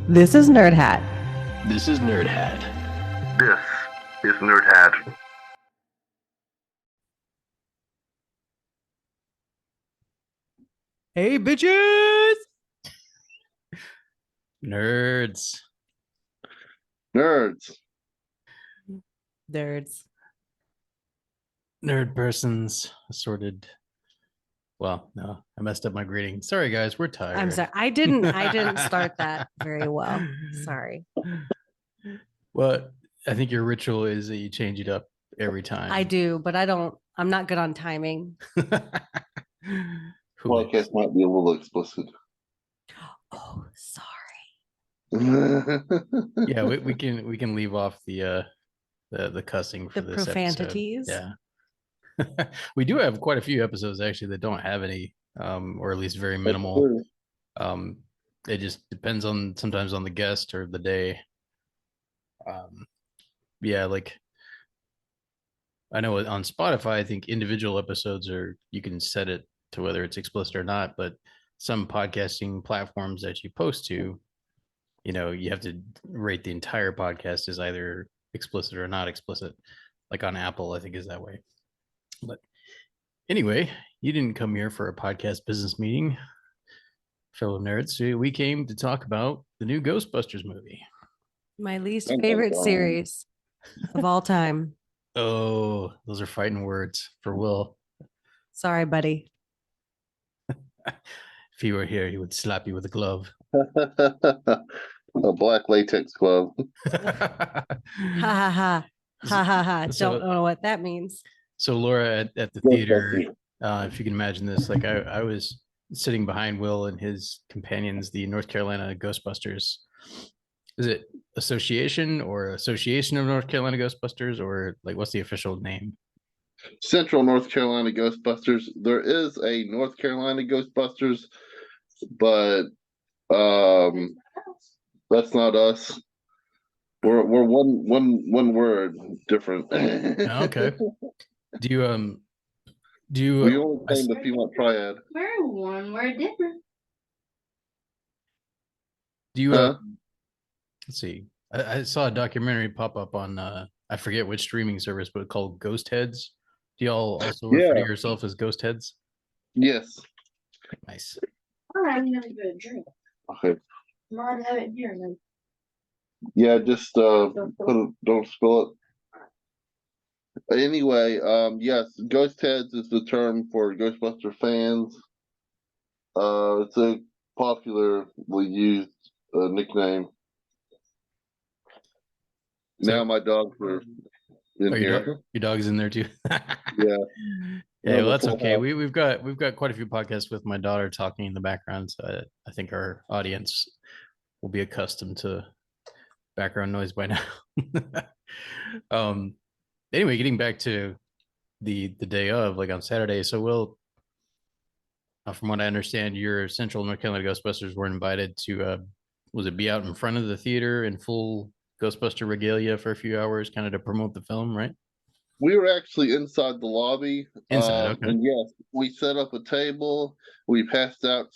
This is Nerd Hat. This is Nerd Hat. This is Nerd Hat. Hey, bitches! Nerds. Nerds. Nerds. Nerd persons. Assorted. Well, no, I messed up my greeting. Sorry, guys, we're tired. I'm sorry. I didn't start that very well. Sorry. Well, I think your ritual is that you change it up every time. I do, but I'm not good on timing. Podcast might be a little explicit. Oh, sorry. Yeah, we can leave off the cussing for The this profanities. episode. Yeah. We do have quite a few episodes actually that don't have any, or at least very minimal. It just depends sometimes on the guest or the day. Yeah, like I know on Spotify, I think individual episodes you can set it to whether it's explicit or not, but some podcasting platforms that you post to, you have to rate the entire podcast as either explicit or not explicit. Like on Apple, I think is that way. But anyway, you didn't come here for a podcast business meeting, fellow nerds. We came to talk about the new Ghostbusters movie. My least favorite series of all time. Oh, those are fighting words for Will. Sorry, buddy. If he were here, he would slap you with a glove. A black latex glove. Ha ha ha. Ha ha ha. Don't know what that means. So Laura at the theater, if you can imagine this, like I was sitting behind Will and his companions, the North Carolina Ghostbusters. Is it Association of North Carolina Ghostbusters, or like what's the official name? Central North Carolina Ghostbusters. There is a North Carolina Ghostbusters, but that's not us. We're one word different. Okay. Do you we only claim the female triad? We're one word different. Do you let's see. I saw a documentary pop up on I forget which streaming service, but called Ghost Heads. Do y'all also refer to yourself as Ghost Heads? Yes. Nice. I'm gonna get a drink. Okay. Not have it here then. Yeah, just don't spill it. Anyway, yes, Ghost Heads is the term for Ghostbuster fans. It's a popularly used nickname. Now my dogs are in here. Your dog's in there too. Yeah. Yeah, well, that's okay. We've got quite a few podcasts with my daughter talking in the background, so I think our audience will be accustomed to background noise by now. Anyway, getting back to the day of, like on Saturday. So Will, from what I understand, your Central North Carolina Ghostbusters were invited to was it be out in front of the theater in full Ghostbuster regalia for a few hours, kind of to promote the film, right? We were actually inside the lobby. Inside, okay. And yes, we set up a table. We passed out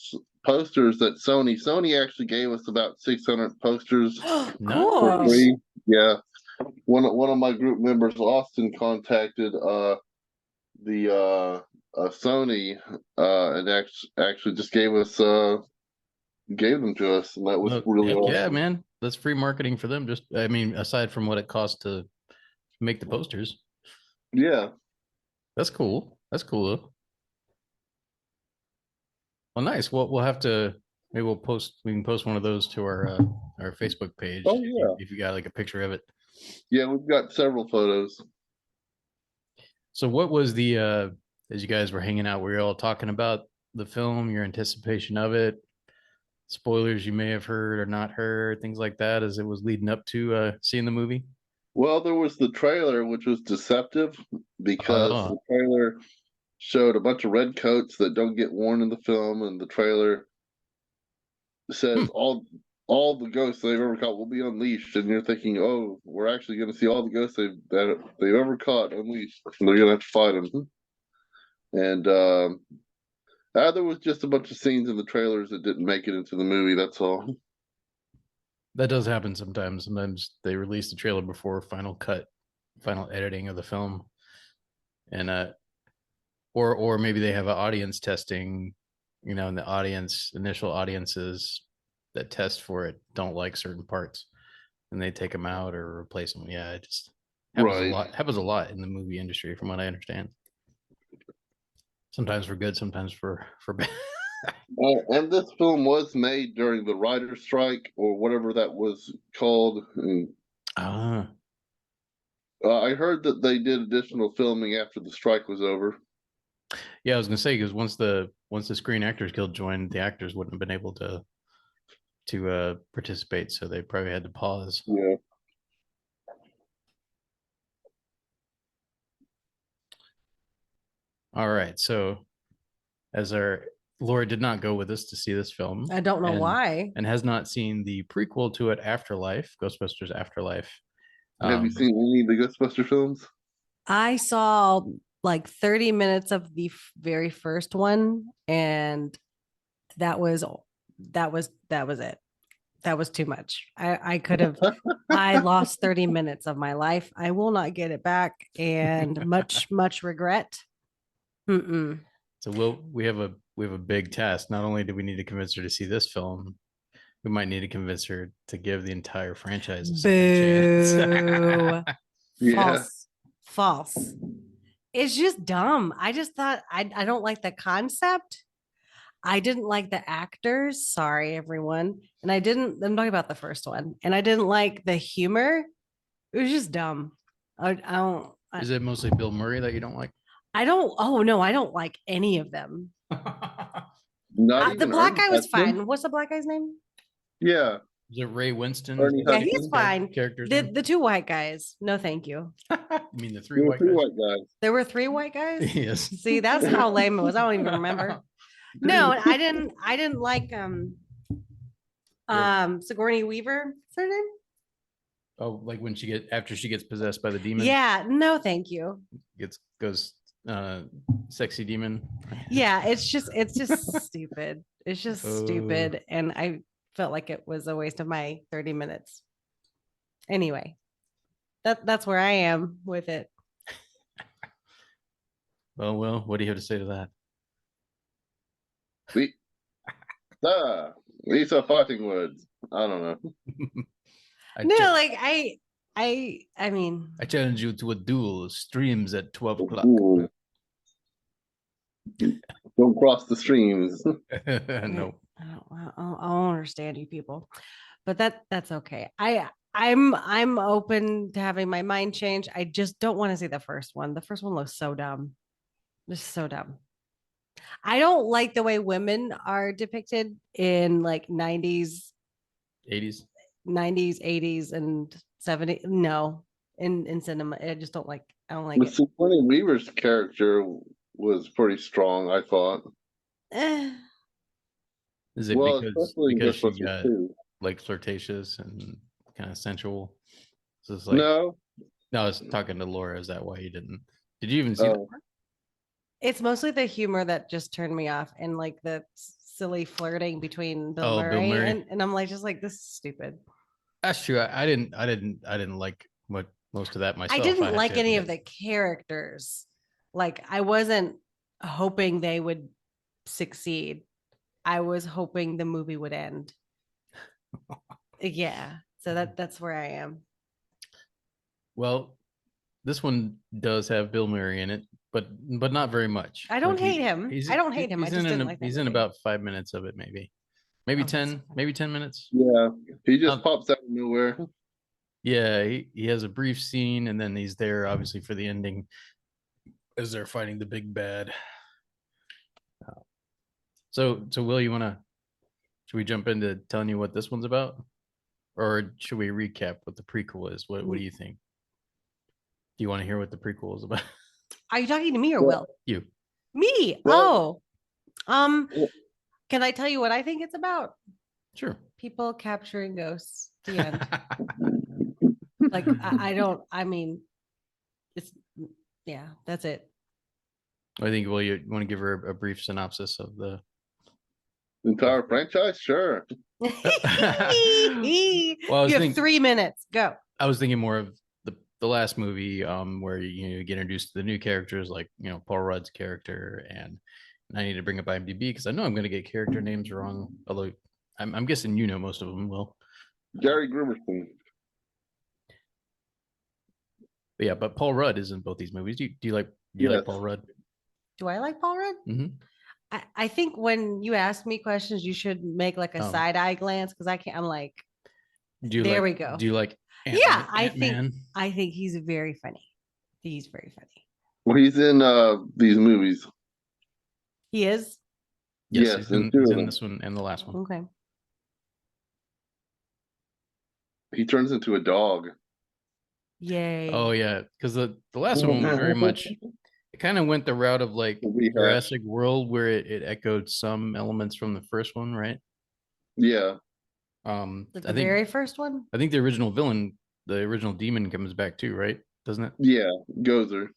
posters that Sony actually gave us about 600 posters for free. Yeah. One of my group members, Austin, contacted the Sony and actually just gave them to us, and that was really awesome. Yeah, man, that's free marketing for them. Just, I mean, aside from what it costs to make the posters. Yeah, that's cool. That's cool. Well, nice. We'll have to maybe we can post one of those to our Facebook page. Oh yeah, if you got like a picture of it. Yeah, we've got several photos. So what was the as you guys were hanging out, were you all talking about the film, your anticipation of it, spoilers you may have heard or not heard, things like that as it was leading up to seeing the movie? Well, there was the trailer, which was deceptive because the trailer showed a bunch of red coats that don't get worn in the film, and the trailer says all the ghosts they've ever caught will be unleashed, and you're thinking, oh, we're actually going to see all the ghosts they've ever caught unleashed, and they're going to have to fight them. And there was just a bunch of scenes in the trailers that didn't make it into the movie. That's all. That does happen sometimes. Sometimes they release the trailer before final cut, final editing of the film, and or maybe they have an audience testing, and the initial audiences that test for it don't like certain parts, and they take them out or replace them. Yeah, it just happens a Right. lot. Happens a lot in the movie industry, from what I understand. Sometimes for good, sometimes for bad. And this film was made during the writer's strike or whatever that was called. And, Ah, I heard that they did additional filming after the strike was over. yeah, I was gonna say because once the Screen Actors Guild joined, the actors wouldn't have been able to participate, so they probably had to pause. Yeah. All right, so as our Laura did not go with us to see this film. I don't know why. And has not seen the prequel to it, Afterlife, Ghostbusters Afterlife. Have you seen any of the Ghostbuster films? I saw like 30 minutes of the very first one, and that was it. That was too much. I could have I lost 30 minutes of my life. I will not get it back, and much regret. Mm-mm. So we have a big task. Not only do we need to convince her to see this film, we might need to convince her to give the entire franchise a second chance. Yeah. False. It's just dumb. I just thought I don't like the concept. I didn't like the actors. Sorry, everyone. And I'm talking about the first one. And I didn't like the humor. It was just dumb. I don't. Is it mostly Bill Murray that you don't like? I don't. Oh no, I don't like any of them. Not The even black Ernie guy was Hudson? fine. What's the black guy's name? Yeah. Is it Ray Winston? Ernie Yeah, Hudson. he's fine. Characters. The two white guys. No, thank you. You mean the three There were white three guys? white guys. There were three white guys. Yes. See, that's how lame it was. I don't even remember. No, I didn't like Sigourney Weaver. What's her name? Oh, like when after she gets possessed by the demon. Yeah, no, thank you. Goes sexy demon. Yeah, it's just stupid. It's just stupid, and I felt like it was a waste of my 30 minutes. Anyway, that's where I am with it. Well, what do you have to say to that? These are fighting words. I don't know. I mean, I challenge you to a duel. Streams at 12 o'clock. Ooh. Don't cross the streams. No. I don't understand you people, but that's okay. I'm open to having my mind change. I just don't want to see the first one. The first one looks so dumb. Just so dumb. I don't like the way women are depicted in like 90s, 80s. 80s, and 70s. No, in cinema. I don't like it. Sigourney Weaver's character was pretty strong, I thought. Is it because she got too. like flirtatious and kind of sensual? So it's No, I was talking to Laura. Is that why you didn't? Did you even see that part? It's mostly the humor that just turned me off, and like the silly flirting between Bill Murray. And I'm like, just like, this is stupid. That's true. I didn't like most of that myself. I didn't like any of the characters. Like, I wasn't hoping they would succeed. I was hoping the movie would end. Yeah. So that's where I am. Well, this one does have Bill Murray in it, but not very much. I don't hate him. I don't hate him. I just didn't like he's in about 5 minutes of it, maybe 10, maybe 10 minutes. Yeah, he just pops out of nowhere. Yeah, he has a brief scene, and then he's there obviously for the ending as they're fighting the big bad. So Will, should we jump into telling you what this one's about, or should we recap what the prequel is? What do you think? Do you want to hear what the prequel is about? Are you talking to me or Will? You. Me. Well, can I tell you what I think it's about? Sure. People capturing ghosts. The end. Like, I mean, it's, yeah, that's it. I think, Will, you want to give her a brief synopsis of the Entire franchise, sure. Well, I You was have thinking, 3 minutes. Go. I was thinking more of the last movie, where you get introduced to the new characters, like Paul Rudd's character, and I need to bring up IMDb because I know I'm going to get character names wrong. Although I'm guessing most of them will. Gary Grimerson. But yeah, but Paul Rudd is in both these movies. Do you like Yes. Paul Rudd? Do I like Paul Rudd? Mm-hmm. I think when you ask me questions, you should make like a side eye glance because I can't. I'm like, there we go. Do you like? Yeah, Ant-Man? I think he's very funny. He's very funny. Well, he's in these movies. He is. Yes, Yes, he's and in this one and the last one. Okay. he turns into a dog. Yay. Oh yeah, because the last one was very much. It kind of went the route of like Rehash. Jurassic World, where it echoed some elements from the first one, right? Yeah. The I think very first one. I think the original villain, the original demon, comes back too, right? Doesn't it? Yeah. Gozer.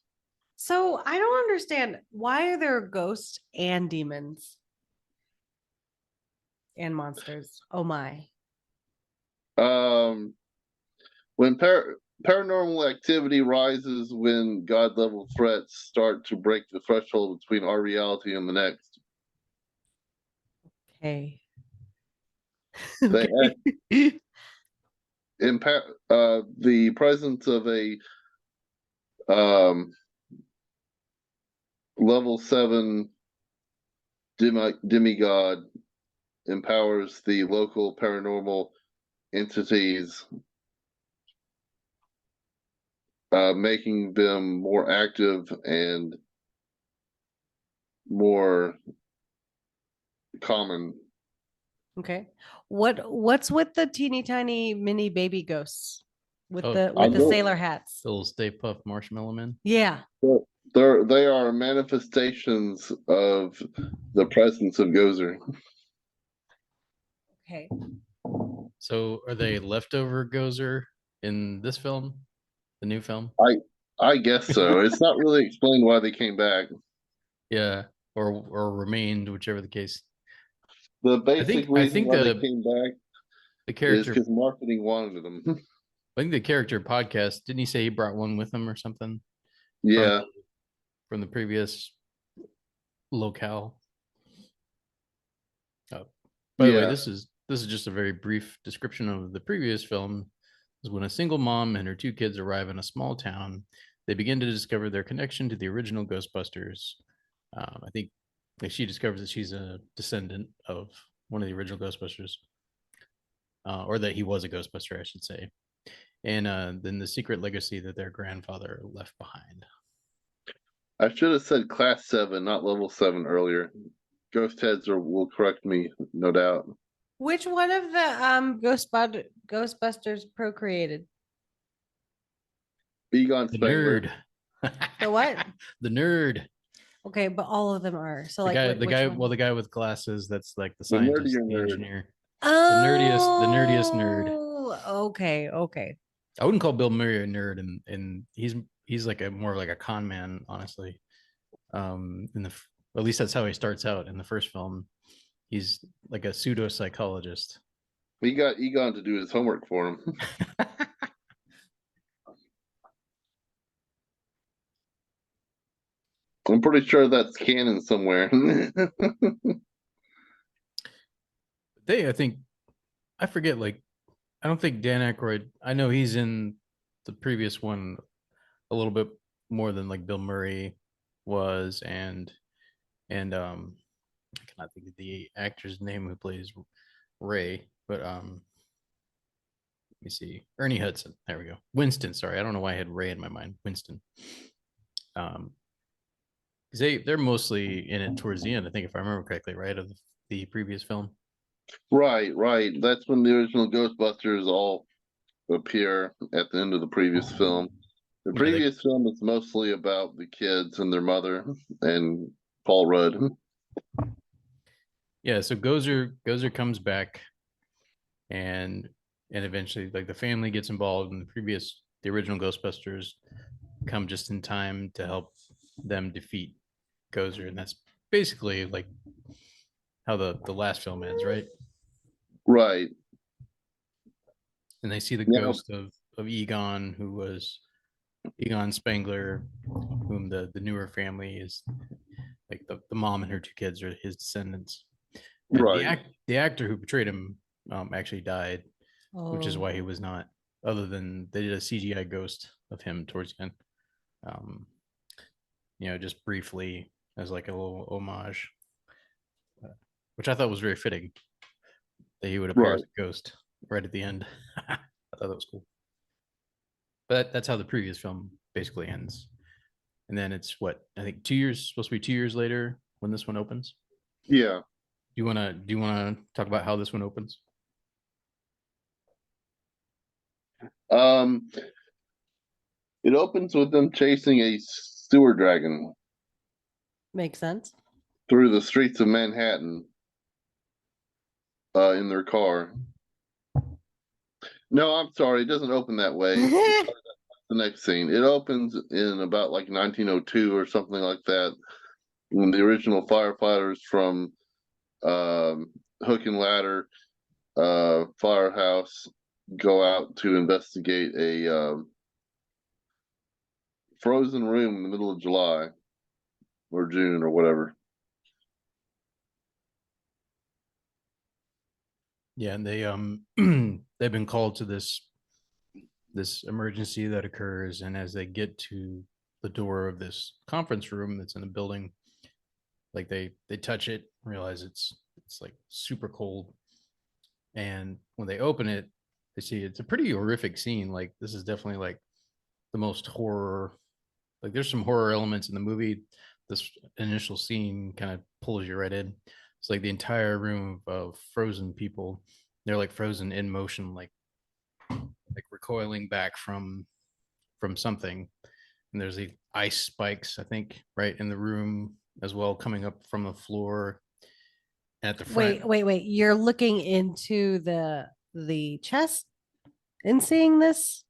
So I don't understand why are there ghosts and demons and monsters? Oh my. When paranormal activity rises, when god level threats start to break the threshold between our reality and the next. Okay. They Okay. the presence of a level 7 demigod empowers the local paranormal entities, making them more active and more common. Okay. What's with the teeny tiny mini baby ghosts with Oh, the sailor hats? The little Stay Puft Marshmallow Man. Yeah. They are manifestations of the presence of Gozer. Okay. So are they leftover Gozer in this film, the new film? I guess so. It's not really explained why they came back. Yeah, or remained, whichever the case. The basic reason why they came back the is character. because marketing wanted them. I think the character podcast, didn't he say he brought one with him or something? Yeah. From the previous locale. Oh, by the way, this is just a very brief description of the previous film. Is when a single mom and her 2 kids arrive in a small town, they begin to discover their connection to the original Ghostbusters. I think she discovers that she's a descendant of one of the original Ghostbusters, or that he was a Ghostbuster, I should say. And then the secret legacy that their grandfather left behind. I should have said class 7, not level 7 earlier. Ghost heads will correct me, no doubt. Which one of the Ghostbusters procreated? Egon The Spengler. nerd. The what? The nerd. Okay, but all of them are. So The like guy, which one? well, the guy with glasses, that's like the The scientist, nerdier the nerd. engineer. Oh, the nerdiest nerd. Okay, okay. I wouldn't call Bill Murray a nerd, and he's like more like a con man, honestly. At least that's how he starts out in the first film. He's like a pseudo psychologist. He got Egon to do his homework for him. I'm pretty sure that's canon somewhere. I think, I forget, like, I don't think Dan Aykroyd, I know he's in the previous one a little bit more than like Bill Murray was, and I cannot think of the actor's name who plays Ray, but let me see, Ernie Hudson. There we go. Winston. Sorry, I don't know why I had Ray in my mind. Winston. Because they're mostly in it towards the end, I think, if I remember correctly, right, of the previous film. Right. That's when the original Ghostbusters all appear at the end of the previous film. The previous film is mostly about the kids and their mother and Paul Rudd. Yeah, so Gozer comes back, and eventually, like, the family gets involved, and the original Ghostbusters come just in time to help them defeat Gozer, and that's basically like how the last film ends, right? Right. And they see the Yeah. ghost of Egon, who was Egon Spengler, whom the newer family is like the mom and her two kids are his descendants. And Right. the actor who portrayed him actually died, which is Oh. why he was not. Other than they did a CGI ghost of him towards the end, um, just briefly as like a little homage, which I thought was very fitting that he would appear Right. as a ghost right at the end. I thought that was cool. But that's how the previous film basically ends. And then it's what I think supposed to be 2 years later when this one opens. Yeah. Do you wanna talk about how this one opens? Um, it opens with them chasing a sewer dragon Makes sense. through the streets of Manhattan in their car. No, I'm sorry, it doesn't open that way. The next scene. It opens in about like 1902 or something like that, when the original firefighters from Hook and Ladder firehouse go out to investigate a frozen room in the middle of July or June or whatever. Yeah, and they they've been called to this emergency that occurs, and as they get to the door of this conference room that's in the building, like they touch it, realize it's like super cold, and when they open it, they see it's a pretty horrific scene. Like this is definitely like the most horror. Like there's some horror elements in the movie. This initial scene kind of pulls you right in. It's like the entire room of frozen people. They're like frozen in motion, like recoiling back from something. And there's the ice spikes, I think, right in the room as well, coming up from the floor. At the front, Wait. You're looking into the chest and seeing this?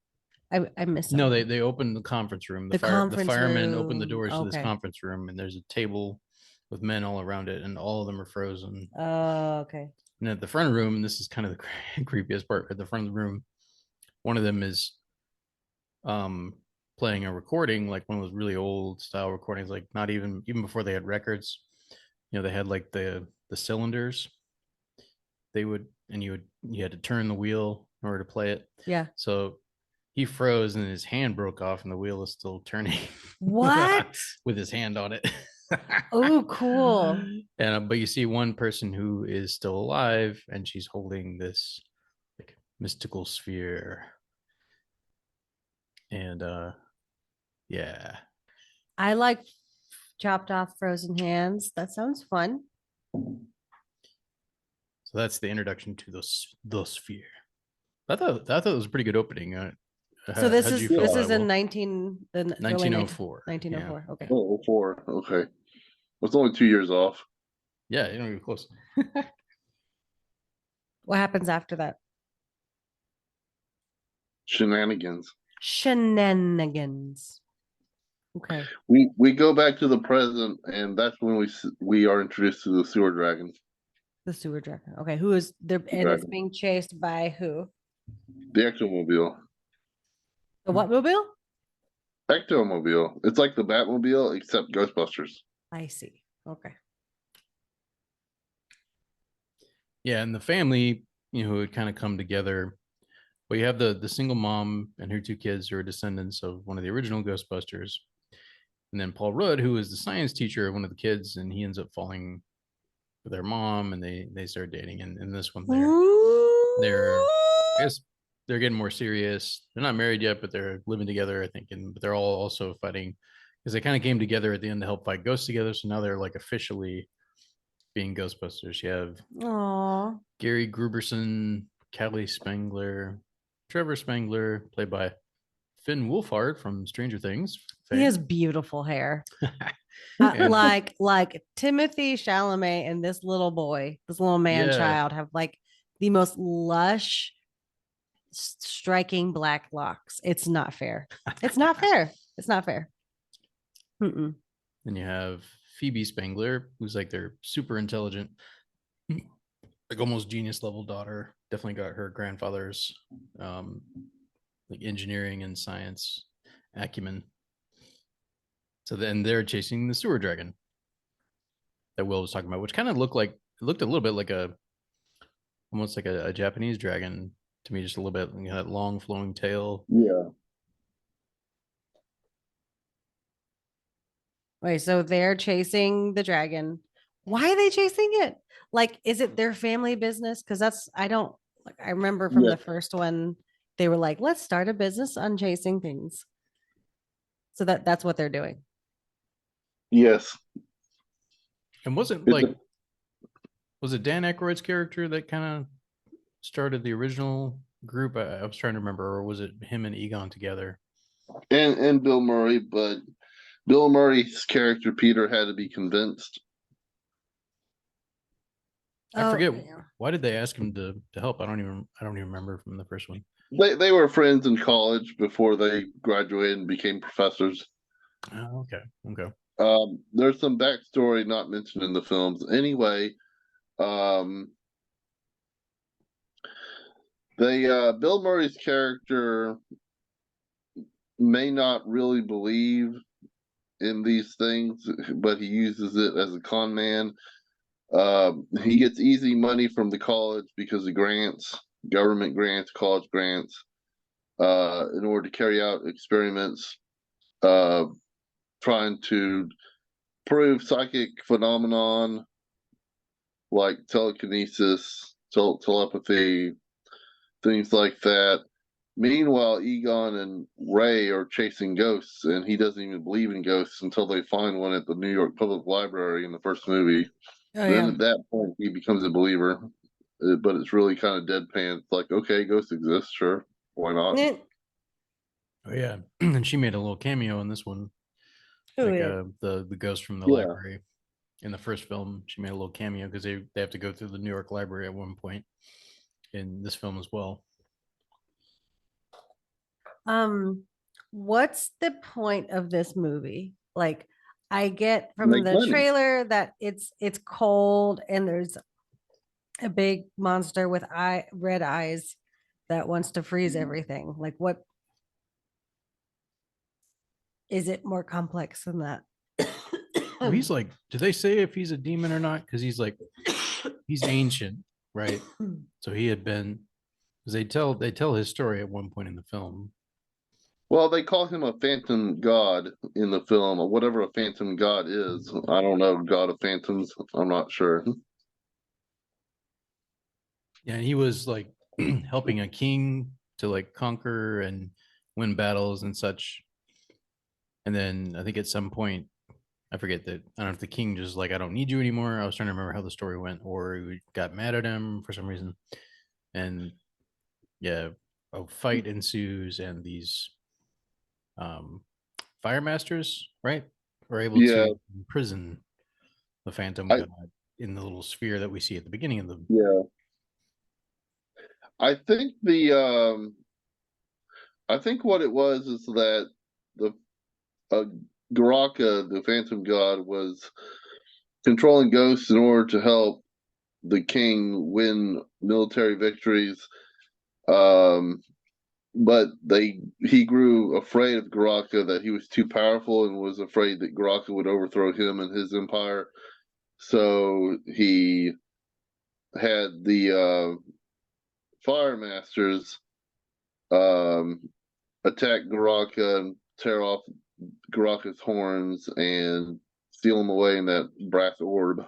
I missed no, something. they opened the conference room. The The conference firemen opened the room. doors to this Okay. conference room, and there's a table with men all around it, and all of them are frozen. Oh, okay. And at the front of the room, and this is kind of the creepiest part. At the front of the room, one of them is playing a recording, like one of those really old style recordings, like not even before they had records. They had like the cylinders. They would, and you had to turn the wheel in order to play it. Yeah. So he froze and his hand broke off, and the wheel is still turning. What? With his hand on it. Oh, cool. And but you see one person who is still alive, and she's holding this like mystical sphere. And yeah. I like chopped off frozen hands. That sounds fun. So that's the introduction to the sphere. I thought it was a pretpretty good opening. So this how'd is you feel this about is it, in Will? 1904. 1904. Okay. Oh, 04. Okay. It's only 2 years off. Yeah, you don't even close. What happens after that? Shenanigans. Shenanigans. Okay. We go back to the present, and that's when we are introduced to the sewer dragon. The sewer dragon. Okay. Who is there? And it's being chased by who? The Ectomobile. The what mobile? Ectomobile. It's like the Batmobile except Ghostbusters. I see. Okay. Yeah, and the family, who had kind of come together. Well, you have the single mom and her two kids who are descendants of one of the original Ghostbusters. And then Paul Rudd, who is the science teacher of one of the kids, and he ends up falling for their mom, and they start dating. And in this one, they're I guess they're getting more serious. They're not married yet, but they're living together, I think, but they're all also fighting because they kind of came together at the end to help fight ghosts together. So now they're like officially being Ghostbusters. You have Aw. Gary Gruberson, Callie Spengler, Trevor Spengler, played by Finn Wolfhard from Stranger Things. He has beautiful hair. And- like Timothy Chalamet and this little boy, this little man Yeah. child have like the most lush, striking black locks. It's not fair. It's not fair. It's not fair. Mm-mm. Then you have Phoebe Spengler, who's like their super intelligent like almost genius level daughter. Definitely got her grandfather's like engineering and science acumen. So then they're chasing the sewer dragon that Will was talking about, which kind of looked a little bit like almost like a Japanese dragon to me, just a little bit. You know, that long flowing tail. Yeah. Wait, so they're chasing the dragon. Why are they chasing it? Like, is it their family business? Because I don't like, I remember from Yeah. the first one, they were like, let's start a business on chasing things. So that's what they're doing. Yes. And wasn't It's like, a- was it Dan Aykroyd's character that kind of started the original group? I was trying to remember, or was it him and Egon together? and Bill Murray, but Bill Murray's character Peter had to be convinced. I forget yeah. why did they ask him to help. I don't even remember from the first one. They were friends in college before they graduated and became professors. Oh, okay. There's some backstory not mentioned in the films. Anyway, Bill Murray's character may not really believe in these things, but he uses it as a con man. He gets easy money from the college because of grants, government grants, college grants, in order to carry out experiments, trying to prove psychic phenomenon like telekinesis, telepathy, things like that. Meanwhile, Egon and Ray are chasing ghosts, and he doesn't even believe in ghosts until they find one at the New York Public Library in the first movie. Oh, Then yeah. at that point, he becomes a believer, but it's really kind of deadpan. It's like, okay, ghosts exist, sure, why not? Oh yeah, and she made a little cameo in this one, Oh, like yeah. the ghost from the Yeah, library in the first film. She made a little cameo because they have to go through the New York Library at one point in this film as well. What's the point of this movie? Like, I get from make the money. trailer that it's cold and there's a big monster with red eyes that wants to freeze everything. Like, what is it more complex than that? Well, he's like, do they say if he's a demon or not? Because he's like, he's ancient, right? So he had been. Because they tell his story at one point in the film. Well, they call him a phantom god in the film, or whatever a phantom god is. I don't know, god of phantoms. I'm not sure. Yeah, he was like helping a king to like conquer and win battles and such. And then I think at some point, I forget that I don't know if the king just like I don't need you anymore. I was trying to remember how the story went, or he got mad at him for some reason, and yeah, a fight ensues, and these um, fire masters, right, are able Yeah, to imprison the phantom I god in the little sphere that we see at the beginning of the. yeah, I think I think what it was is that the uh, Garaka, the phantom god, was controlling ghosts in order to help the king win military victories. Um, but he grew afraid of Garaka, that he was too powerful, and was afraid that Garaka would overthrow him and his empire. So he had the fire masters um, attack Garaka and tear off Garaka's horns and steal him away in that brass orb.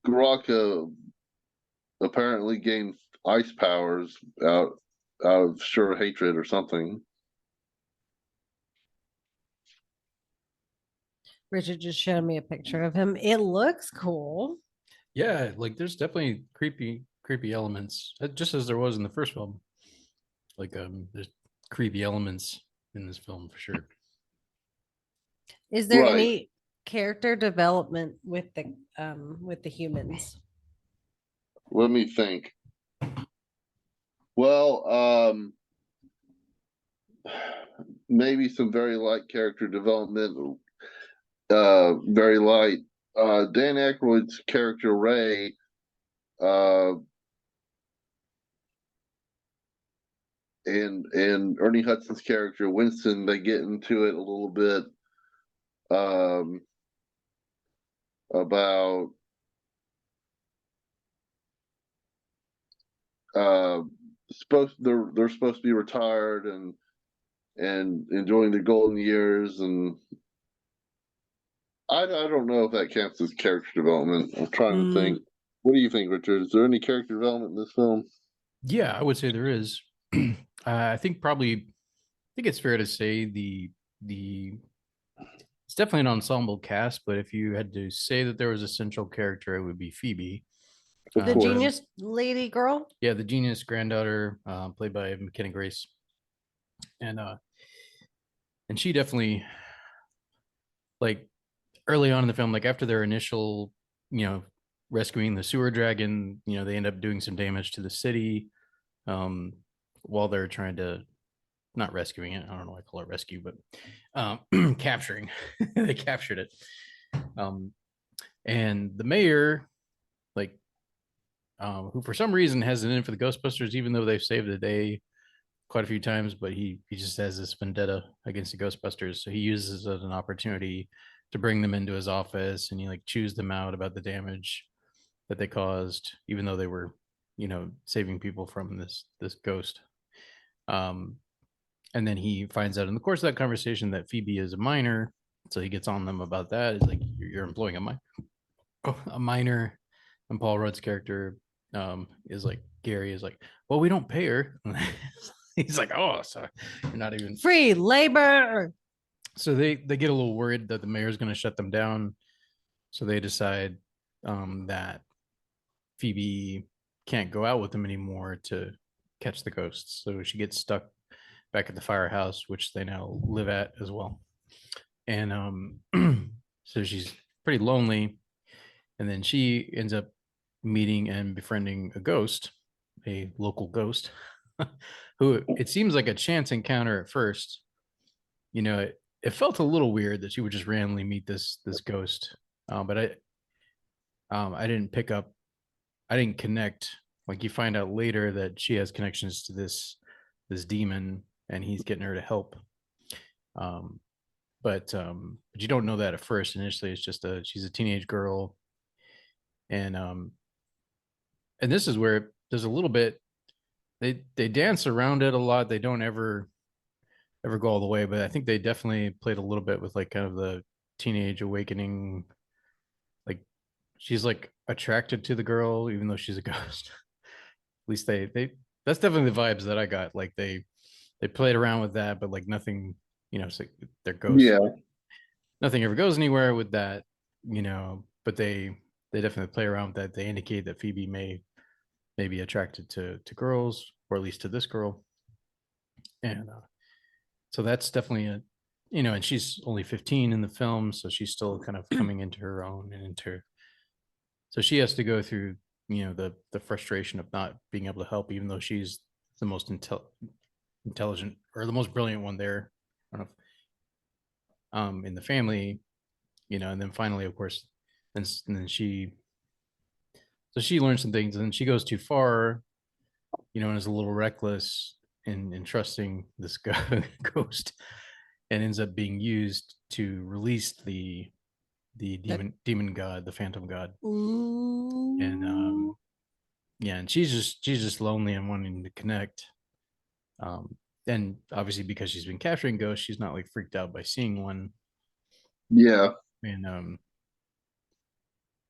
Garaka apparently gained ice powers out of sure hatred or something. Richard just showed me a picture of him. It looks cool. Yeah, like there's definitely creepy elements, just as there was in the first film. Like there's creepy elements in this film for sure. Is there Right. any character development with the humans? Let me think. Well, maybe some very light character development. very light. Dan Aykroyd's character Ray, uh, and Ernie Hudson's character Winston, they get into it a little bit um, about uh, they're supposed to be retired and enjoying their golden years, and I don't know if that counts as character development. I'm trying to think. What do you think, Richard? Is there any character development in this film? Yeah, I would say there is. I think it's fair to say the it's definitely an ensemble cast, but if you had to say that there was a central character, it would be Phoebe. Of The course. genius lady girl. Yeah, the genius granddaughter, played by McKenna Grace, and she definitely, like, early on in the film, like after their initial, rescuing the sewer dragon, they end up doing some damage to the city, um, while they're trying to, not rescuing it. I don't know why I call it rescue, but capturing. They captured it. And the mayor, like, who for some reason has an in for the Ghostbusters, even though they've saved the day quite a few times, but he just has this vendetta against the Ghostbusters. So he uses it as an opportunity to bring them into his office, and he like chews them out about the damage that they caused, even though they were, saving people from this ghost. Um, and then he finds out in the course of that conversation that Phoebe is a minor, so he gets on them about that. He's like, "You're employing a minor," and Paul Rudd's character, is like, Gary is like, "Well, we don't pay her." He's like, "Oh, so you're not even Free labor. So they get a little worried that the mayor's going to shut them down. So they decide, that Phoebe can't go out with them anymore to catch the ghosts. So she gets stuck back at the firehouse, which they now live at as well. And so she's pretty lonely. And then she ends up meeting and befriending a ghost, a local ghost, who it seems like a chance encounter at first. It felt a little weird that she would just randomly meet this ghost, but I didn't pick up, I didn't connect. Like, you find out later that she has connections to this demon, and he's getting her to help. Um, but you don't know that at first. Initially, it's just she's a teenage girl, and this is where there's a little bit, they dance around it a lot. They don't ever go all the way, but I think they definitely played a little bit with like kind of the teenage awakening. Like, she's like attracted to the girl even though she's a ghost. At least they that's definitely the vibes that I got. Like, they played around with that, but like nothing, so they're ghosts. Yeah. Nothing ever goes anywhere with that, but they definitely play around with that. They indicate that Phoebe may be attracted to girls, or at least to this girl. And so that's definitely and she's only 15 in the film, so she's still kind of coming into her own, so she has to go through, the frustration of not being able to help, even though she's the most intelligent, or the most brilliant one there. I don't know if, in the family, and then finally, of course, then she learns some things, and then she goes too far, and is a little reckless in trusting this ghost, and ends up being used to release the demon god, the phantom god. Ooh. And yeah, and she's just lonely and wanting to connect. And obviously, because she's been capturing ghosts, she's not like freaked out by seeing one. Yeah. And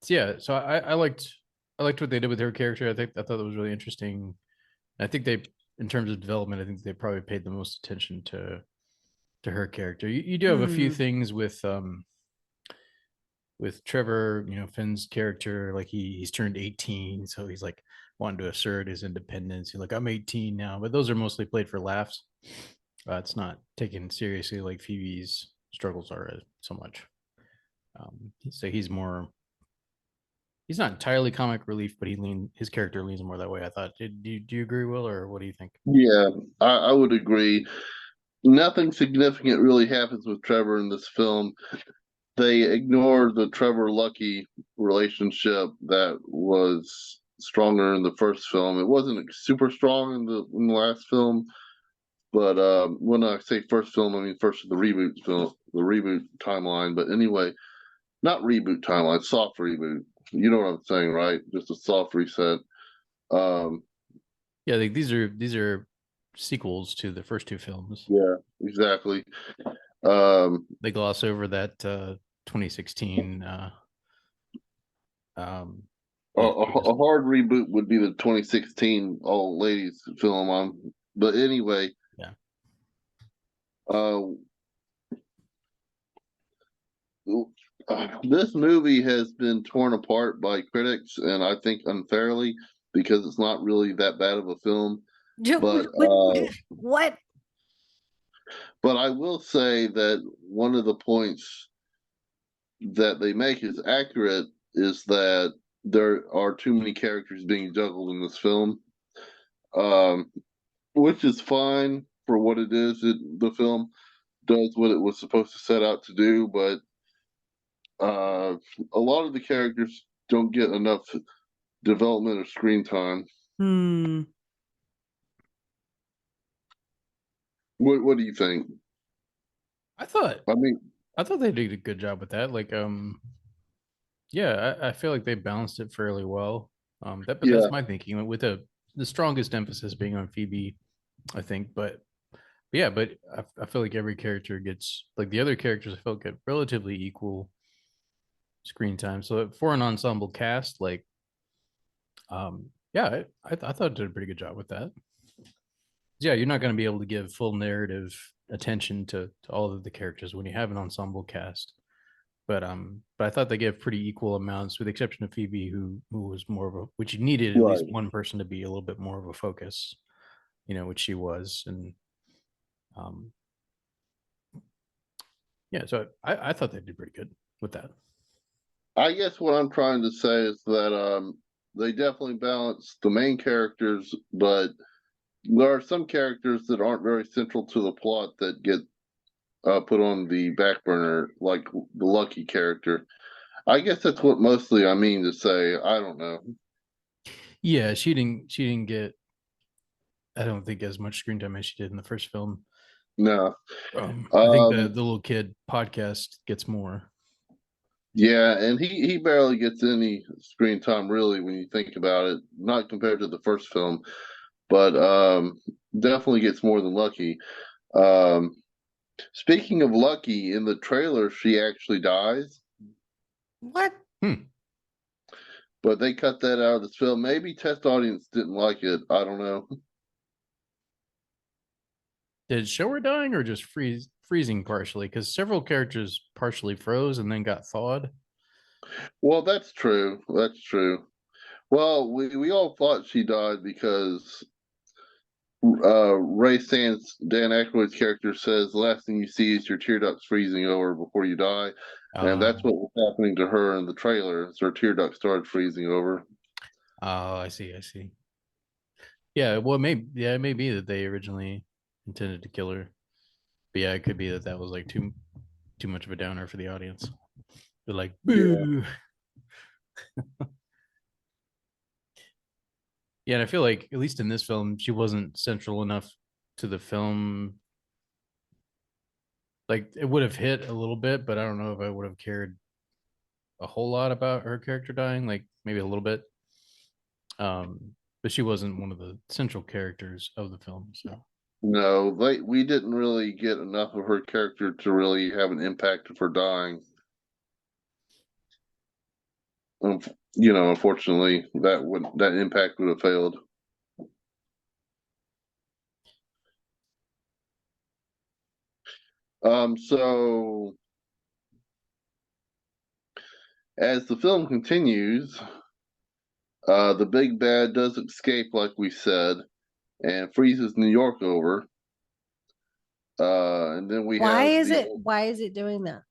so yeah, so I liked what they did with her character. I thought it was really interesting. I think they, in terms of development, I think they probably paid the most attention to her character. You do have a few things with Trevor, Finn's character. Like, he's turned 18, so he's like wanting to assert his independence. He's like, I'm 18 now, but those are mostly played for laughs. It's not taken seriously like Phoebe's struggles are so much. So he's not entirely comic relief, but his character leans more that way, I thought. Do you agree, Will, or what do you think? Yeah, I would agree. Nothing significant really happens with Trevor in this film. they ignored the Trevor Lucky relationship that was stronger in the first film. It wasn't super strong in the last film, but when I say first film, I mean first of the reboot film, the reboot timeline. But anyway, not reboot timeline, soft reboot. You know what I'm saying, right? Just a soft reset. Um, Yeah, like these are sequels to the first two films. yeah, exactly. They gloss over that 2016 a hard reboot would be the 2016 All Ladies film. But anyway, yeah. uh, this movie has been torn apart by critics, and I think unfairly because it's not really that bad of a film. But What? but I will say that one of the points that they make is accurate is that there are too many characters being juggled in this film, um, which is fine for what it is. The film does what it was supposed to set out to do, but a lot of the characters don't get enough development or screen time. Hmm. What do you think? I thought I mean, they did a good job with that. Like, yeah, I feel like they balanced it fairly well. But yeah, that's my thinking with the strongest emphasis being on Phoebe, I think. But yeah, but I feel like every character gets like the other characters I felt get relatively equal screen time. So for an ensemble cast, like, yeah, I thought it did a pretty good job with that. Yeah, you're not going to be able to give full narrative attention to all of the characters when you have an ensemble cast. But I thought they gave pretty equal amounts, with the exception of Phoebe, who was more of a, which you needed at least right. one person to be a little bit more of a focus, which she was. And um yeah, so I thought they did pretty good with that. I guess what I'm trying to say is that they definitely balance the main characters, but there are some characters that aren't very central to the plot that get put on the back burner, like the Lucky character. I guess that's what mostly I mean to say. I don't know. Yeah, she didn't get, I don't think, as much screen time as she did in the first film. No. I think the Um, little kid podcast gets more. yeah, and he barely gets any screen time really when you think about it, not compared to the first film, but definitely gets more than Lucky. Um, Speaking of Lucky, in the trailer she actually dies, What? but they cut that out of this film. Maybe test audience didn't like it. I don't know. Did it show her dying or just freezing partially? Because several characters partially froze and then got thawed. Well, that's true. That's true. Well, we all thought she died because Ray Stantz, Dan Aykroyd's character, says the last thing you see is your tear ducts freezing over before you die, and Uh, that's what was happening to her in the trailer. So her tear ducts started freezing over. oh, I see. I see. Yeah, well, it may be that they originally intended to kill her, but yeah, it could be that was like too much of a downer for the audience. They're like, Yeah, boo. Yeah, and I feel like at least in this film, she wasn't central enough to the film. Like it would have hit a little bit, but I don't know if I would have cared a whole lot about her character dying. Like maybe a little bit. But she wasn't one of the central characters of the film. So no, we didn't really get enough of her character to really have an impact of her dying. Unfortunately, that impact would have failed. So as the film continues, the big bad does escape, like we said, and freezes New York over. And then we Why have is it doing that?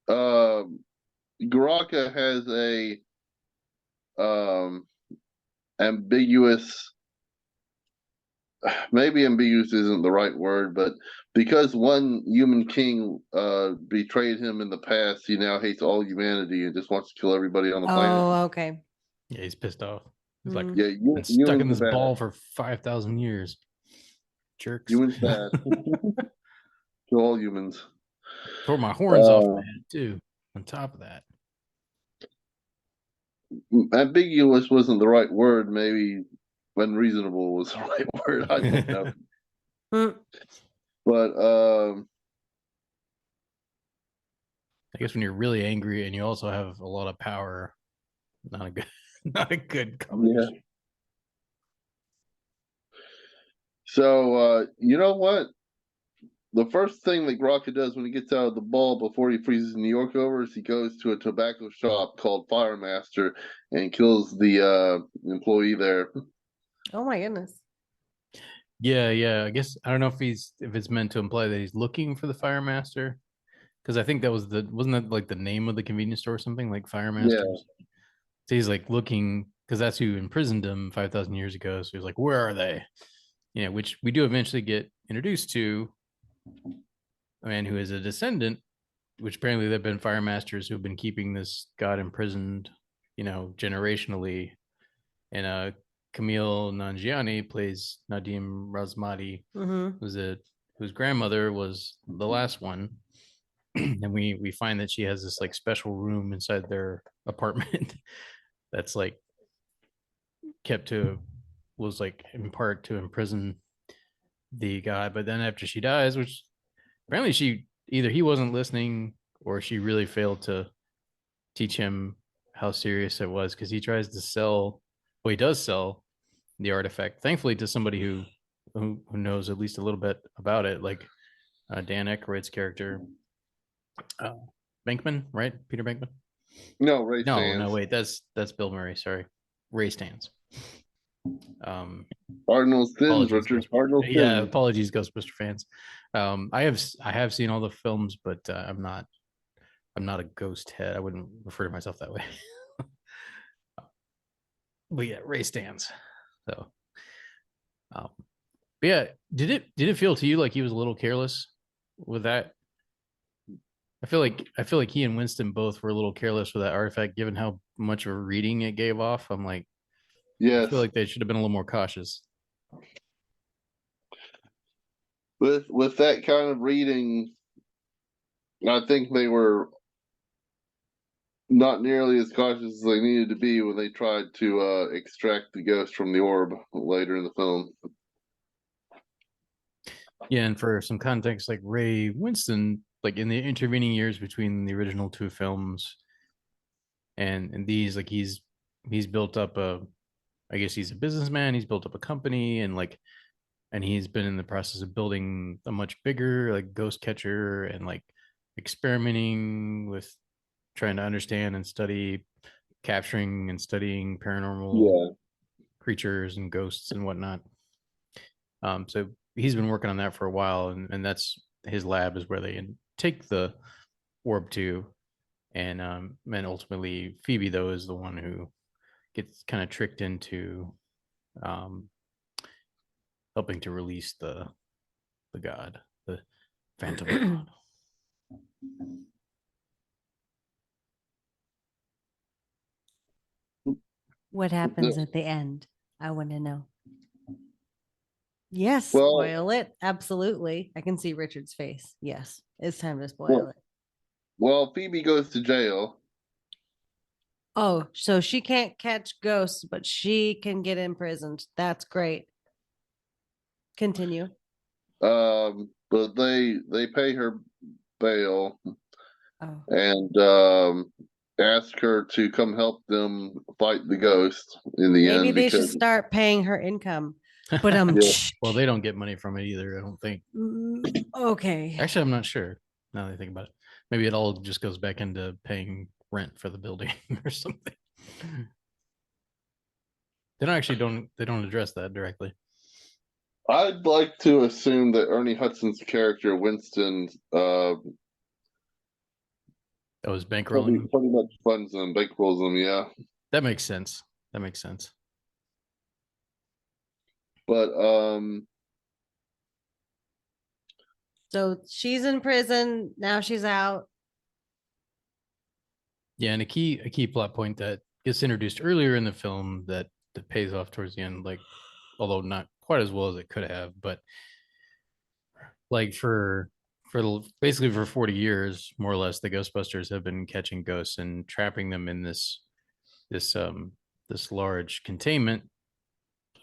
uh, Garaka has a um, ambiguous maybe ambiguous isn't the right word, but because one human king betrayed him in the past, he now hates all humanity and just wants to kill everybody on the planet. Oh, okay. Yeah, he's pissed off. He's like, Mm. Yeah, been stuck in humans this are bad. ball for 5,000 years. Jerks. Humans bad. Kill all humans. Tore my horns off my head too. On top of that. Ambiguous wasn't the right word. Maybe unreasonable was the right word. I don't know. Mm. But I guess when you're really angry and you also have a lot of power, not a good not a good combination. yeah. So you know what? The first thing that Rocket does when he gets out of the ball before he freezes New York over is he goes to a tobacco shop called Firemaster and kills the employee there. Oh my goodness. Yeah. I guess I don't know if it's meant to imply that he's looking for the Fire Master. Because I think that wasn't that like the name of the convenience store or something like Fire Masters? Yeah. So he's like looking because that's who imprisoned him 5,000 years ago. So he's like, where are they? Yeah, which we do eventually get introduced to a man who is a descendant, which apparently they've been fire masters who've been keeping this god imprisoned, generationally. And Camille Nanjiani plays Nadim Razmati, Mm-hmm. whose grandmother was the last one. And we find that she has this like special room inside their apartment that's like was like in part to imprison the guy. But then after she dies, which apparently he wasn't listening or she really failed to teach him how serious it was, because he tries to he does sell the artifact, thankfully, to somebody who knows at least a little bit about it, like Dan Aykroyd's character, Bankman, right? Peter Bankman. No, Ray No, Stans. wait, that's Bill Murray. Sorry, Ray Stans. Cardinal sins, Apologies, Richard. Cardinal yeah, sins. apologies, Ghostbuster fans. I have seen all the films, but I'm not a ghost head. I wouldn't refer to myself that way. But yeah, Ray Stans. So, but yeah, did it feel to you like he was a little careless with that? I feel like he and Winston both were a little careless with that artifact, given how much of a reading it gave off. I'm like, Yes. I feel like they should have been a little more cautious. With that kind of reading, I think they were not nearly as cautious as they needed to be when they tried to extract the ghost from the orb later in the film. Yeah, and for some context, like Ray Winston, like in the intervening years between the original two films and these, like he's built up I guess he's a businessman, he's built up a company, and he's been in the process of building a much bigger like ghost catcher, and like experimenting with trying to understand and study capturing and studying paranormal creatures and ghosts and whatnot. So he's been working on that for a while, and that's his lab is where they take the orb to, and ultimately Phoebe though is the one who gets kind of tricked into helping to release the god, the phantom god. What happens at the end? I want to know. Yes, Well- spoil it. Absolutely. I can see Richard's face. Yes, it's time to spoil it. Well, Phoebe goes to jail. Oh, so she can't catch ghosts, but she can get imprisoned. That's great. Continue. But they pay her bail Oh, and ask her to come help them fight the ghost in the maybe end they should because start paying her income. But Yeah. Well, they don't get money from it either, I don't think. Okay. Actually, I'm not sure now that I think about it. Maybe it all just goes back into paying rent for the building or something. They don't address that directly. I'd like to assume that Ernie Hudson's character Winston That was bankrolling. pretty much funds them, bankrolls them, yeah. That makes sense. But So she's in prison. Now she's out. Yeah, and a key plot point that gets introduced earlier in the film that pays off towards the end, like although not quite as well as it could have, but like basically for 40 years, more or less, the Ghostbusters have been catching ghosts and trapping them in this large containment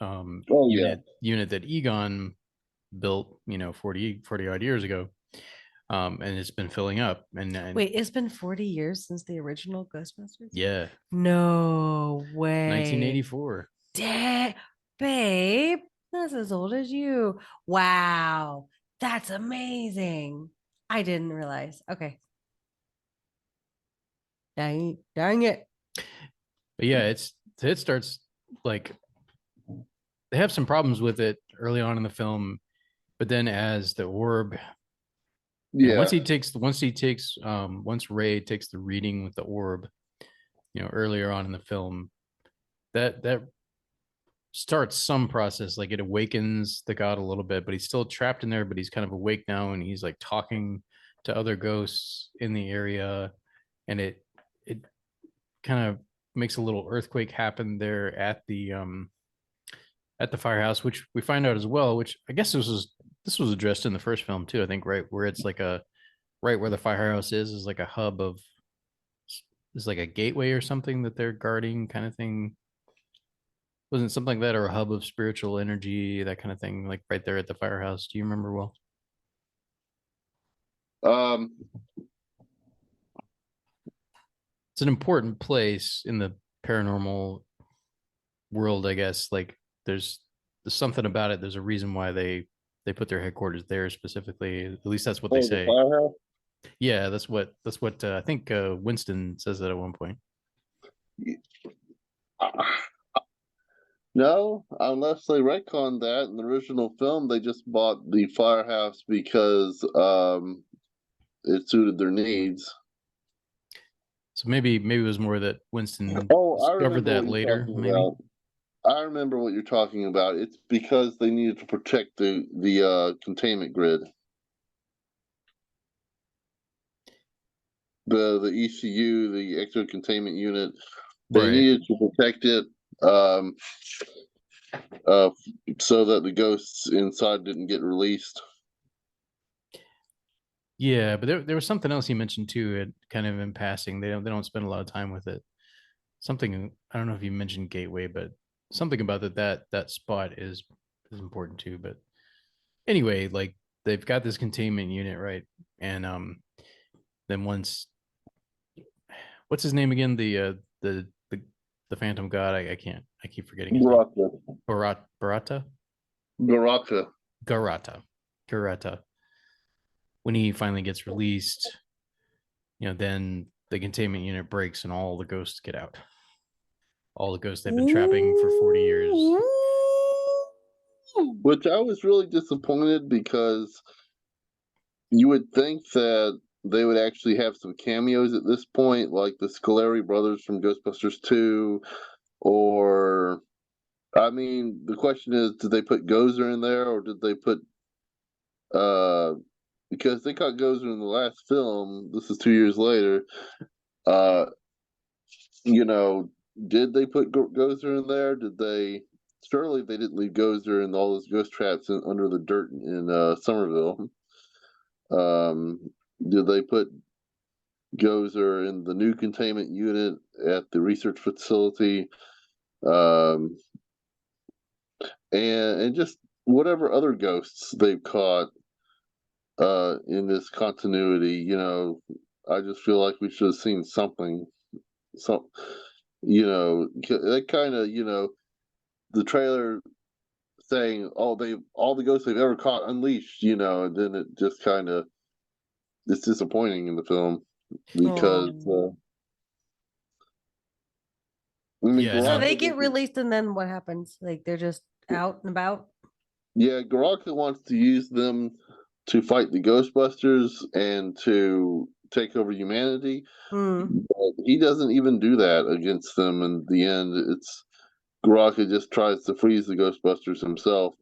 Oh yeah. unit that Egon built, 40 odd years ago. And it's been filling up. And Wait, it's been 40 years since the original Ghostbusters? yeah, No way. 1984. Dang, babe, that's as old as you. Wow, that's amazing. I didn't realize. Okay. Dang it. But yeah, it starts like they have some problems with it early on in the film, but then as the orb, Yeah. once Ray takes the reading with the orb, earlier on in the film, that starts some process. Like it awakens the god a little bit, but he's still trapped in there, but he's kind of awake now, and he's like talking to other ghosts in the area, and it kind of makes a little earthquake happen there at the firehouse, which we find out as well, which I guess this was addressed in the first film too. I think right where it's like right where the firehouse is like a hub of is like a gateway or something that they're guarding, kind of thing. Wasn't something like that, or a hub of spiritual energy, that kind of thing, like right there at the firehouse? Do you remember, Will? It's an important place in the paranormal world, I guess. Like there's something about it. There's a reason why they put their headquarters there specifically. At least that's what they the say. firehouse? Yeah, that's what I think Winston says that at one point. No, unless they retcon that in the original film, they just bought the firehouse because it suited their needs. So maybe it was more that Winston Oh, I discovered remember that what you're later. talking Maybe. about. I remember what you're talking about. It's because they needed to protect the containment grid. The ECU, the exo containment unit, they Right. needed to protect it so that the ghosts inside didn't get released. Yeah, but there was something else he mentioned too, kind of in passing. They don't spend a lot of time with it. Something, I don't know if you mentioned Gateway, but something about that spot is important too. But anyway, like they've got this containment unit, right? And then once, what's his name again? The Phantom God. I keep forgetting his name. Barata. Garaka. Garata. When he finally gets released, then the containment unit breaks and all the ghosts get out. All the ghosts they've been trapping for 40 years. Which I was really disappointed because you would think that they would actually have some cameos at this point, like the Scoleri brothers from Ghostbusters 2, or I mean, the question is, did they put Gozer in there, or did they put because they caught Gozer in the last film. This is 2 years later. You know, did they put Gozer in there? Did they? Surely they didn't leave Gozer and all those ghost traps under the dirt in Somerville. Did they put Gozer in the new containment unit at the research facility? And just whatever other ghosts they've caught in this continuity, I just feel like we should have seen something. Some, that kind of, the trailer saying, "Oh, all the ghosts they've ever caught unleashed," and then it just kind of it's disappointing in the film because I mean, Yeah, So no. they get released, and then what happens? Like they're just out and about. Yeah, Garaka wants to use them to fight the Ghostbusters and to take over humanity. But he doesn't even do that against them. In the end, it's Garaka just tries to freeze the Ghostbusters himself.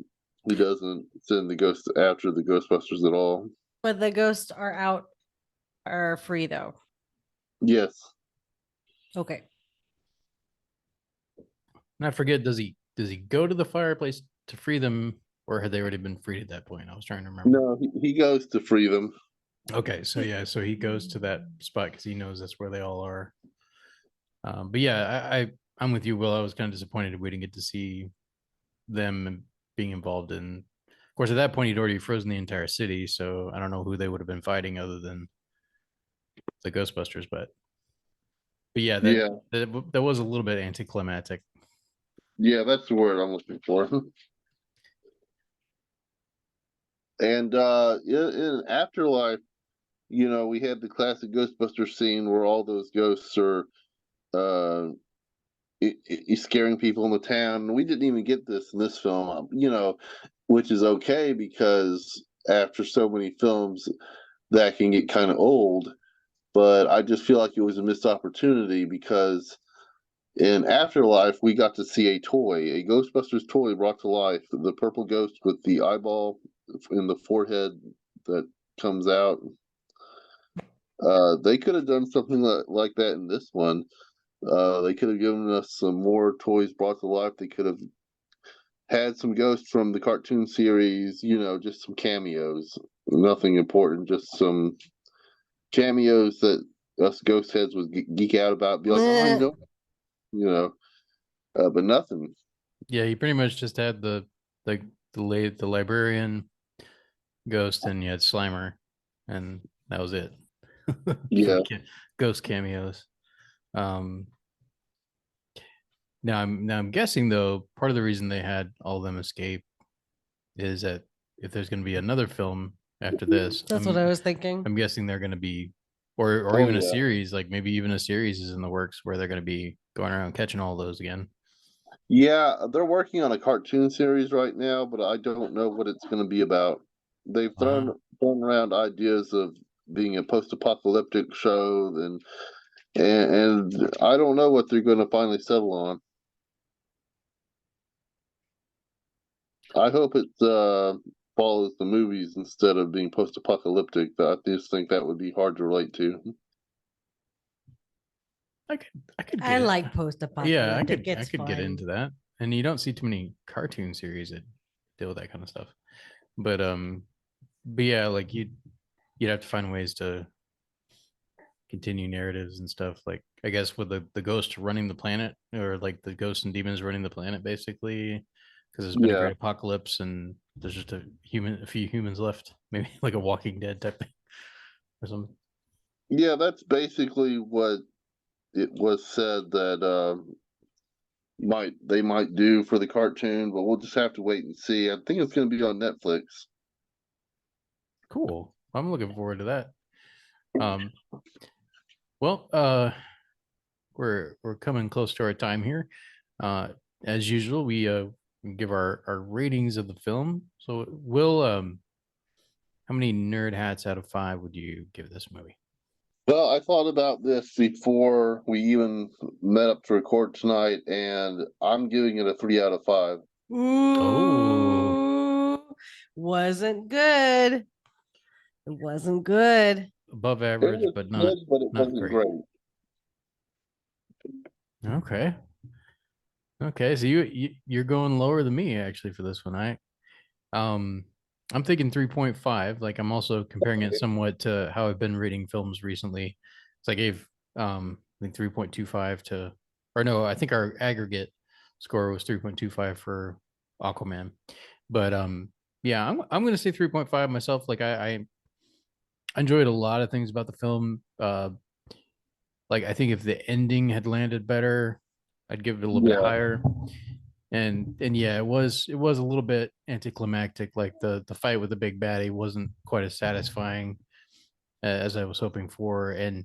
He doesn't send the ghosts after the Ghostbusters at all. But the ghosts are free though. Yes. Okay. And I forget, does he go to the fireplace to free them, or had they already been freed at that point? I was trying to remember. No, he goes to free them. Okay, so yeah, so he goes to that spot because he knows that's where they all are. But yeah, I'm with you, Will. I was kind of disappointed we didn't get to see them being involved in. Of course, at that point, he'd already frozen the entire city, so I don't know who they would have been fighting other than the Ghostbusters. But yeah, Yeah. that was a little bit anticlimactic. Yeah, that's the word I'm looking for. And in Afterlife, we had the classic Ghostbuster scene where all those ghosts are uh, scaring people in the town. We didn't even get this in this film, which is okay because after so many films, that can get kind of old. But I just feel like it was a missed opportunity because in Afterlife, we got to see a Ghostbusters toy brought to life, the purple ghost with the eyeball in the forehead that comes out. They could have done something like that in this one. They could have given us some more toys brought to life. They could have had some ghosts from the cartoon series, just some cameos. Nothing important, just some cameos that us ghost heads would geek out about. Be like, oh, but nothing. Yeah, he pretty much just had the librarian ghost, and you had Slimer, and that was it. Yeah. Ghost cameos. Um, now I'm guessing though part of the reason they had all of them escape is that if there's going to be another film after this, That's what I was thinking. I'm guessing they're going to be, or Oh, even a yeah. series, like maybe even a series is in the works where they're going to be going around catching all those again. Yeah, they're working on a cartoon series right now, but I don't know what it's going to be about. They've thrown around ideas of being a post-apocalyptic show, and I don't know what they're going to finally settle on. I hope it follows the movies instead of being post-apocalyptic. I just think that would be hard to relate to. I could I get it. like post-apocalyptic. Yeah, I could It's get fun. into that. And you don't see too many cartoon series that deal with that kind of stuff. But yeah, like you'd have to find ways to continue narratives and stuff. Like I guess with the ghost running the planet, or like the ghosts and demons running the planet, basically, because there's been a Yeah, great apocalypse and there's just a few humans left, maybe like a Walking Dead type thing or something. yeah, that's basically what it was said that they might do for the cartoon, but we'll just have to wait and see. I think it's going to be on Netflix. Cool. I'm looking forward to that. Um, well, we're coming close to our time here. Uh, as usual, we give our ratings of the film. So, Will, how many nerd hats out of 5 would you give this movie? Well, I thought about this before we even met up to record tonight, and I'm giving it a 3 out of 5. Oh, Wasn't good. It wasn't good. above It average, was but good, but it not wasn't great. great. Okay. Okay, so you're going lower than me actually for this one. Um I'm thinking 3.5. Like I'm also comparing it somewhat to how I've been reading films recently. So I gave I think 3.25 to, or no, I think our aggregate score was 3.25 for Aquaman. But yeah, I'm gonna say 3.5 myself. Like I enjoyed a lot of things about the film. Like I think if the ending had landed better, I'd give it a little bit Yeah, higher. And yeah, it was a little bit anticlimactic. Like the fight with the big baddie wasn't quite as satisfying as I was hoping for. And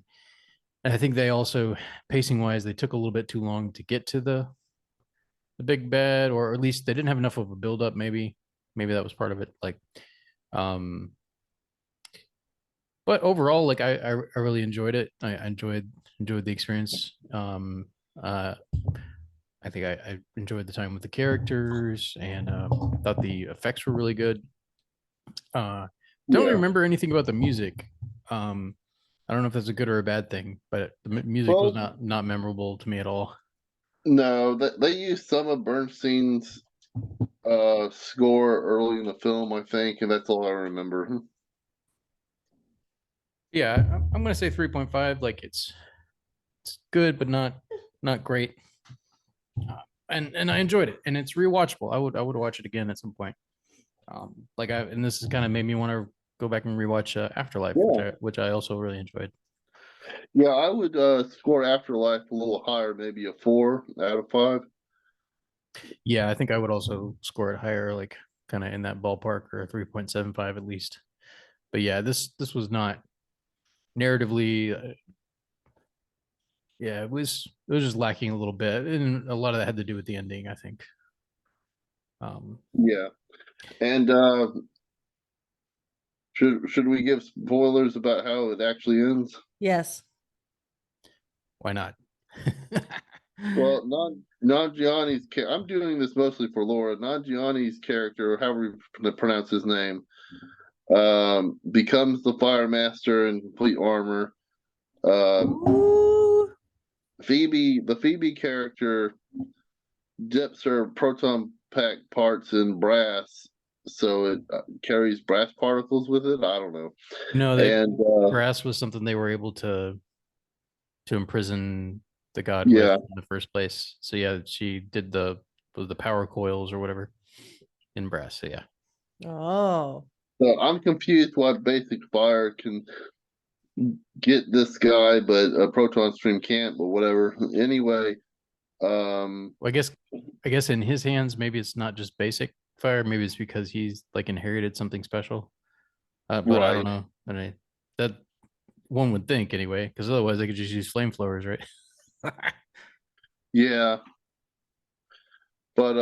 I think they also, pacing wise, they took a little bit too long to get to the big bad, or at least they didn't have enough of a build up. Maybe that was part of it. Like, um, but overall, like I really enjoyed it. I enjoyed the experience. Uh, I think I enjoyed the time with the characters, and thought the effects were really good. Uh, don't Yeah. remember anything about the music. I don't know if that's a good or a bad thing, but the music was Well, not memorable to me at all. no, they used some of Bernstein's score early in the film, I think, and that's all I remember. Yeah, I'm gonna say 3.5. Like it's good, but not great. And I enjoyed it, and it's rewatchable. I would watch it again at some point. And this has kind of made me want to go back and rewatch Afterlife, Yeah. which I also really enjoyed. Yeah, I would score Afterlife a little higher, maybe a 4 out of 5. Yeah, I think I would also score it higher, like kind of in that ballpark, or a 3.75 at least. But yeah, this was not narratively. Yeah, it was just lacking a little bit, and a lot of that had to do with the ending, I think. Yeah, and should we give spoilers about how it actually ends? Yes. Why not? Well, Nanjiani's I'm doing this mostly for Laura. Nanjiani's character, or however you pronounce his name, becomes the fire master in complete armor. Um, Ooh. the Phoebe character dips her proton pack parts in brass, so it carries brass particles with it. I don't know. That And brass was something they were able to imprison the god with yeah, in the first place. So yeah, she did the power coils or whatever in brass. So yeah. Oh. so I'm confused why basic fire can get this guy, but a proton stream can't. But whatever. Anyway, Well, I guess in his hands, maybe it's not just basic fire. Maybe it's because he's like inherited something special. But I don't right. know. That one would think anyway, because otherwise they could just use flamethrowers, right? Yeah, but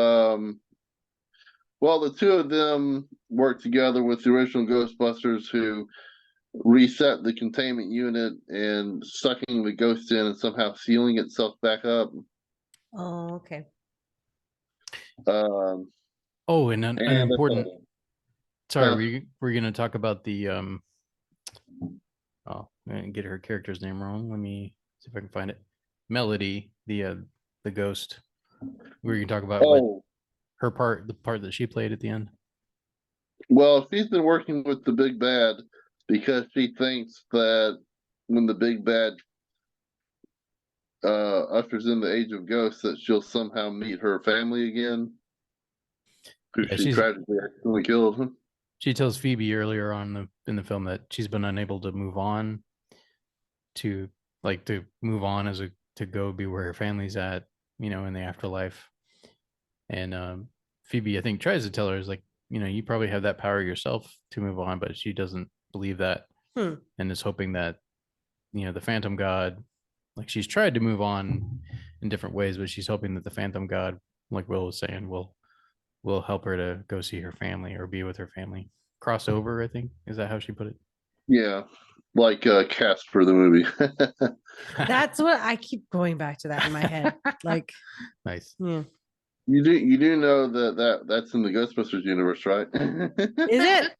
well, the two of them work together with the original Ghostbusters, who reset the containment unit and sucking the ghost in and somehow sealing itself back up. Oh, okay. Um, Oh, and an and important. Sorry, uh, we're gonna talk about the Oh, I didn't get her character's name wrong. Let me see if I can find it. Melody, the ghost. We can talk about what oh, her part, the part that she played at the end. well, she's been working with the big bad because she thinks that when the big bad ushers in the age of ghosts, that she'll somehow meet her family again, who Yeah, she tragically accidentally killed. she tells Phoebe earlier on in the film that she's been unable to move on to to move on to go be where her family's at, in the afterlife. And Phoebe, I think, tries to tell her is like, you probably have that power yourself to move on, but she doesn't believe that, and is hoping that the Phantom God, like she's tried to move on in different ways, but she's hoping that the Phantom God, like Will was saying, will help her to go see her family or be with her family. Crossover, I think, is that how she put it? Yeah, like Casper the movie. That's what I keep going back to that in my head. Like, Nice. yeah. You do know that's in the Ghostbusters universe, right? Is it?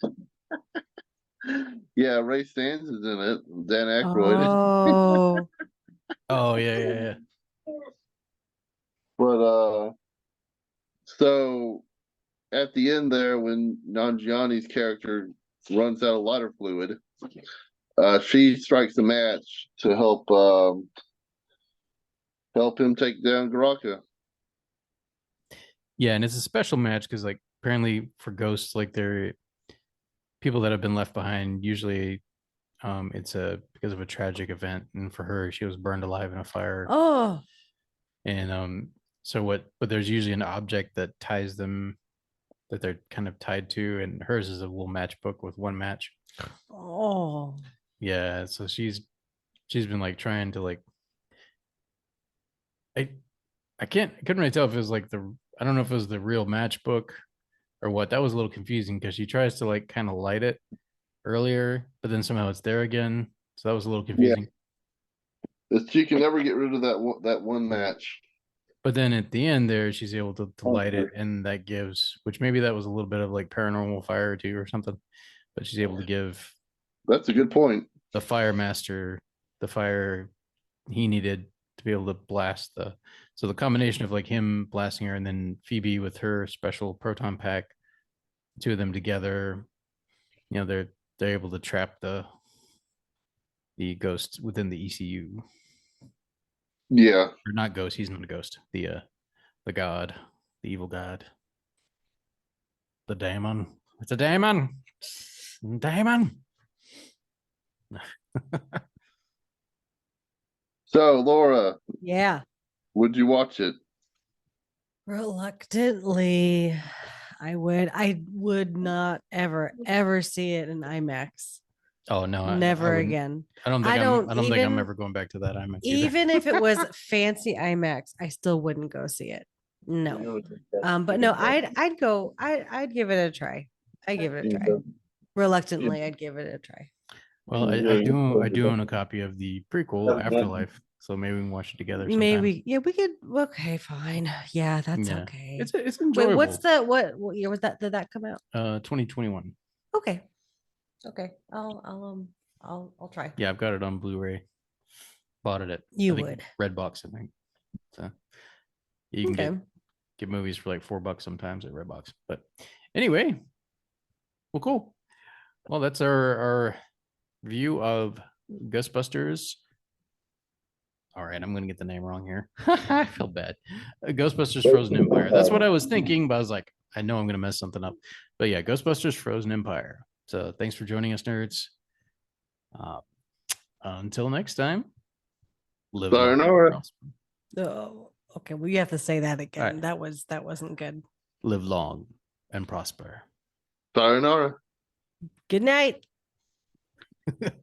Yeah, Ray Stans is in it. Dan Aykroyd. Oh. Oh yeah. But so at the end there, when Nanjiani's character runs out of lighter fluid, she strikes a match to help him take down Garaka. Yeah, and it's a special match because like apparently for ghosts, like they're people that have been left behind. Usually, it's a because of a tragic event, and for her, she was burned alive in a fire. Oh. And but there's usually an object that ties them that they're kind of tied to, and hers is a little matchbook with one match. Oh. Yeah, so she's been like trying to like I couldn't really tell if it was like I don't know if it was the real matchbook or what. That was a little confusing because she tries to like kind of light it earlier, but then somehow it's there again. So that was a little Yeah, confusing. she can never get rid of that one match. But then at the end there, she's able to light it, Okay. and that gives, which maybe that was a little bit of like paranormal fire too or something. but she's able to give That's a good point. the fire master the fire he needed to be able to blast the. So the combination of like him blasting her and then Phoebe with her special proton pack, two of them together, they're able to trap the ghost within the ECU. Yeah. Or not ghost, he's not a ghost. The god, the evil god. The daemon. It's a daemon. Daemon. So, Laura, Yeah. would you watch it? Reluctantly, I would not ever see it in IMAX. Oh no, Never I again. I don't think I I don't think I'm even- ever going back to that IMAX either. Even if it was fancy IMAX, I still wouldn't go see it. No. But no, I'd go. I'd give it a try. I'd give it a try. Reluctantly, I'd give it a try. Well, I do own a copy of the prequel Afterlife, so maybe we can watch it together sometime. Maybe, yeah, we could. Okay, fine. Yeah, that's Yeah. okay. It's enjoyable. Wait, what's the what year was that? Did that come out? 2021. Okay. Okay. I'll try. Yeah, I've got it on Blu-ray. Bought it at You I think would. Redbox, I think. So you can Okay. get movies for like $4 sometimes at Redbox. But anyway, well, cool. Well, that's our view of Ghostbusters. All right, I'm gonna get the name wrong here. I feel bad. Ghostbusters Frozen Empire. That's what I was thinking, but I was like, I know I'm gonna mess something up. But yeah, Ghostbusters Frozen Empire. So thanks for joining us, nerds. Until next time, live long and Sayonara. prosper. Oh, okay. Well, you have to say that again. right. That wasn't good. Live long and prosper. Sayonara. Good night. Good.